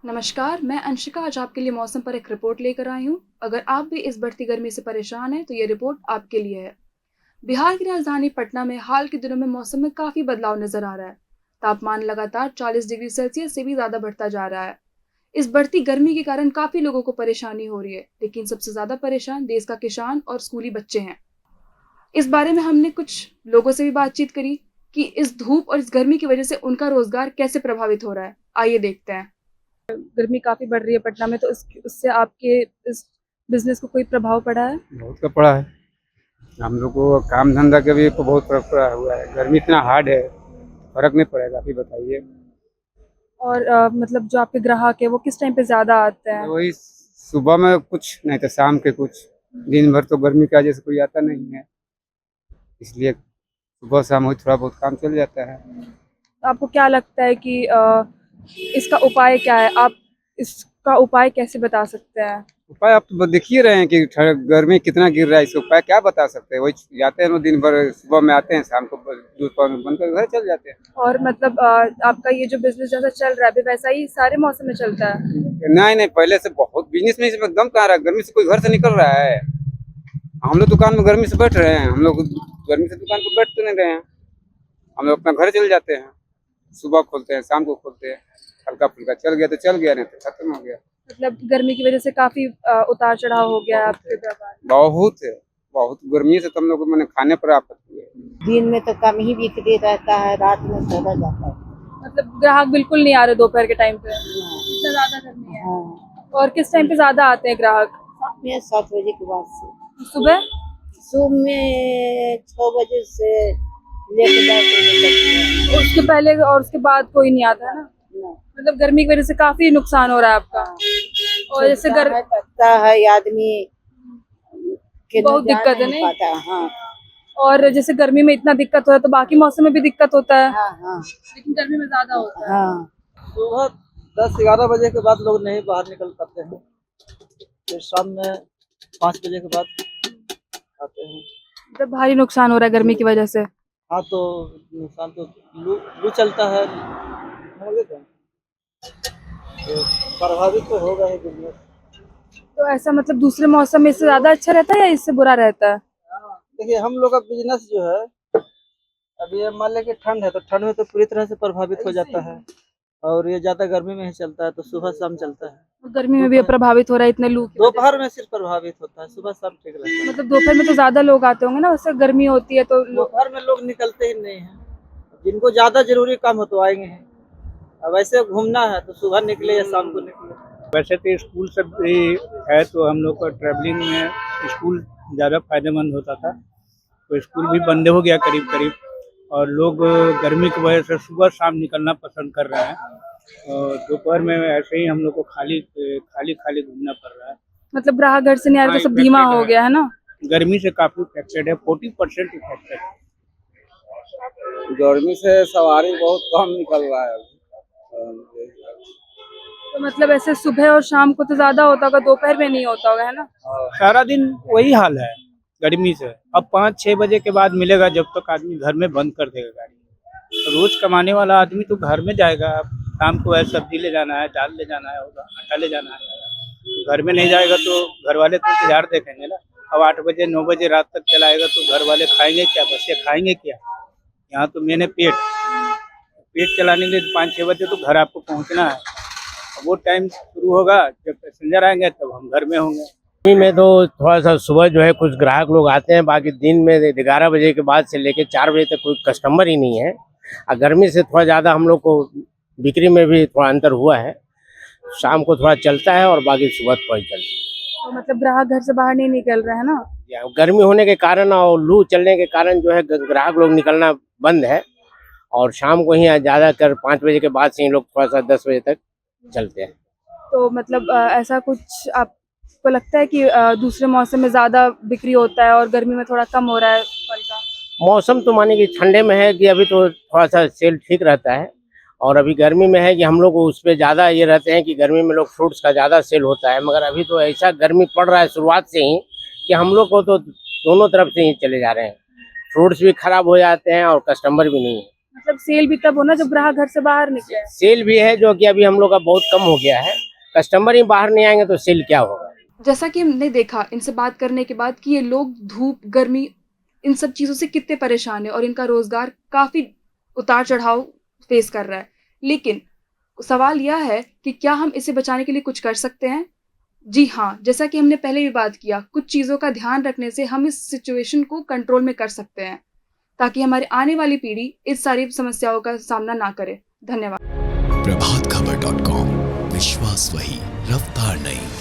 नमस्कार, मैं अंशिका आज आपके लिए मौसम पर एक रिपोर्ट लेकर आई हूँ। अगर आप भी इस बढ़ती गर्मी से परेशान हैं, तो ये रिपोर्ट आपके लिए है। बिहार की राजधानी पटना में हाल के दिनों में मौसम में काफी बदलाव नजर आ रहा है। तापमान लगातार 40 डिग्री सेल्सियस से भी ज्यादा बढ़ता जा रहा है। इस बढ़ती गर्मी के कारण काफी लोगों को परेशानी हो रही है, लेकिन सबसे ज्यादा परेशान देश का किसान और स्कूली बच्चे हैं। इस बारे में हमने कुछ लोगों से भी बातचीत करी कि इस धूप और इस गर्मी की वजह से उनका रोजगार कैसे प्रभावित हो रहा है। आइए देखते हैं। गर्मी काफी बढ़ रही है पटना में, तो उससे आपके इस बिजनेस को कोई प्रभाव पड़ा है? बहुत का पड़ा है। हम लोग को काम धंधा के भी तो बहुत फर्क पड़ा हुआ है। गर्मी इतना हार्ड है, फर्क नहीं पड़ेगा। आप ही बताइए। और मतलब जो आपके ग्राहक है वो किस टाइम पे ज्यादा आते हैं? वही सुबह में कुछ नहीं तो शाम के कुछ। दिन भर तो गर्मी की वजह से कोई आता नहीं है, इसलिए सुबह शाम वही थोड़ा बहुत काम चल जाता है। आपको क्या लगता है कि इसका उपाय क्या है? आप इसका उपाय कैसे बता सकते हैं? उपाय आप तो देख ही रहे हैं कि गर्मी कितना गिर रहा है। इसका उपाय क्या बता सकते हैं? वही जाते हैं, वो दिन भर सुबह में आते हैं, शाम को दूध पानी बंद कर घर चल जाते हैं। और मतलब आपका ये जो बिजनेस जैसा चल रहा है अभी, वैसा ही सारे मौसम में चलता है? नहीं नहीं, पहले से बहुत बिजनेस में इसमें दम कहाँ रहा है। गर्मी से कोई घर से निकल रहा है? हम लोग दुकान में गर्मी से बैठ रहे हैं। हम लोग गर्मी से दुकान पर बैठ तो नहीं रहे हैं। हम लोग अपना घर चले जाते हैं, सुबह खोलते हैं, शाम को खोलते हैं। हल्का फुल्का चल गया तो चल गया, नहीं तो खत्म हो गया। मतलब गर्मी की वजह से काफी उतार चढ़ाव हो गया है आपके व्यापार में? बहुत है, बहुत गर्मी से तो हम लोग को मैंने खाने पर आफत हुई है। दिन में तो कम ही बिक्री रहता है, रात में ज्यादा जाता है। मतलब ग्राहक बिल्कुल नहीं आ रहे दोपहर के टाइम पे, इतना ज्यादा गर्मी है? हाँ, और किस टाइम पे ज्यादा आते हैं ग्राहक? में 7 बजे के बाद से सुबह? सुबह में 6 बजे से लेकर 10 बजे तक उसके पहले और उसके बाद कोई नहीं आता है ना? ना। मतलब गर्मी की वजह से काफी नुकसान हो रहा है आपका। और जैसे लगता है आदमी के बहुत जा दिक्कत है नहीं नहीं? पाता है। हाँ और जैसे गर्मी में इतना दिक्कत हो रहा है, तो बाकी मौसम में भी दिक्कत होता है, हाँ हाँ लेकिन गर्मी में ज्यादा होता है। हाँ। सुबह 10-11 बजे के बाद लोग नहीं बाहर निकल पाते हैं, फिर शाम में 5 बजे के बाद आते हैं। मतलब भारी नुकसान हो रहा है गर्मी की वजह से। हाँ, तो नुकसान तो लू लू चलता है, समझ गए क्या? तो प्रभावित तो होगा ही बिजनेस। तो ऐसा मतलब दूसरे मौसम में इससे ज्यादा अच्छा रहता है या इससे बुरा रहता है? देखिए, हम लोग का बिजनेस जो है, अभी ये मान लें कि ठंड है, तो ठंड में तो पूरी तरह से प्रभावित हो जाता है। और ये ज़्यादा गर्मी में ही चलता है, तो सुबह शाम चलता है। गर्मी में भी प्रभावित हो रहा है इतने लू की वजह दोपहर में सिर्फ प्रभावित होता है, सुबह शाम ठीक रहता से। है। मतलब दोपहर में तो ज्यादा लोग आते होंगे ना, उससे गर्मी होती है तो दोपहर में लोग निकलते ही नहीं हैं। जिनको ज्यादा जरूरी काम हो तो आएंगे हैं। अब ऐसे घूमना है तो सुबह निकले या शाम को निकले। वैसे तो स्कूल सब भी है, तो हम लोग का ट्रैवलिंग में स्कूल ज़्यादा फायदेमंद होता था, तो स्कूल भी बंद हो गया करीब करीब। और लोग गर्मी की वजह से सुबह शाम निकलना पसंद कर रहे हैं, और दोपहर में ऐसे ही हम लोग को खाली खाली खाली घूमना पड़ रहा है। मतलब ग्राहक घर से नहीं आ रहे तो सब धीमा हो गया है ना? गर्मी से काफ़ी इफेक्टेड है, 40% इफेक्टेड है। गर्मी से सवारी बहुत कम निकल रहा है अभी। तो मतलब ऐसे सुबह और शाम को तो ज्यादा होता होगा, दोपहर में नहीं होता होगा, है ना? सारा दिन वही हाल है गर्मी से। अब 5-6 बजे के बाद मिलेगा, जब तक आदमी घर में बंद कर देगा गाड़ी। रोज कमाने वाला आदमी तो घर में जाएगा। अब शाम को है सब्जी ले जाना है, दाल ले जाना है, होगा आटा ले जाना है। घर में नहीं जाएगा तो घर वाले तो इंतजार देखेंगे ना। अब 8 बजे 9 बजे रात तक चलाएगा तो घर वाले खाएंगे क्या, बच्चे खाएंगे क्या? यहाँ तो मैंने पेट चलाने के लिए 5-6 बजे तो घर आपको पहुँचना है। अब वो टाइम शुरू होगा जब पैसेंजर आएंगे, तब हम घर में होंगे। दिन में तो थोड़ा सा सुबह जो है कुछ ग्राहक लोग आते हैं, बाकी दिन में 11 बजे के बाद से लेके 4 बजे तक कोई कस्टमर ही नहीं है। और गर्मी से थोड़ा ज़्यादा हम लोग को बिक्री में भी थोड़ा अंतर हुआ है। शाम को थोड़ा चलता है और बाकी सुबह थोड़ा ही चलती है। तो मतलब ग्राहक घर से बाहर नहीं निकल रहे हैं ना? गर्मी होने के कारण और लू चलने के कारण जो है ग्राहक लोग निकलना बंद है, और शाम को ही ज़्यादा कर 5 बजे के बाद से ही लोग थोड़ा सा 10 बजे तक चलते हैं। तो मतलब ऐसा कुछ आपको लगता है कि दूसरे मौसम में ज्यादा बिक्री होता है और गर्मी में थोड़ा कम हो रहा है फल का? मौसम तो माने कि ठंडे में है कि अभी तो थोड़ा सा सेल ठीक रहता है, और अभी गर्मी में है कि हम लोग उस पर ज़्यादा ये रहते हैं कि गर्मी में लोग फ्रूट्स का ज़्यादा सेल होता है। मगर अभी तो ऐसा गर्मी पड़ रहा है शुरुआत से ही कि हम लोग को तो दोनों तरफ से ही चले जा रहे हैं। फ्रूट्स भी खराब हो जाते हैं और कस्टमर भी नहीं है। मतलब सेल भी तब होना जब ग्राहक घर से बाहर निकले। सेल भी है जो कि अभी हम लोग का बहुत कम हो गया है, कस्टमर ही बाहर नहीं आएंगे तो सेल क्या होगा। जैसा कि हमने देखा इनसे बात करने के बाद कि ये लोग धूप, गर्मी, इन सब चीज़ों से कितने परेशान है और इनका रोजगार काफ़ी उतार चढ़ाव फेस कर रहा है। लेकिन सवाल यह है कि क्या हम इसे बचाने के लिए कुछ कर सकते हैं? जी हाँ, जैसा कि हमने पहले भी बात किया, कुछ चीज़ों का ध्यान रखने से हम इस सिचुएशन को कंट्रोल में कर सकते हैं, ताकि हमारी आने वाली पीढ़ी इस सारी समस्याओं का सामना ना करे। धन्यवाद। प्रभातखबर.com, विश्वास वही, रफ्तार नहीं।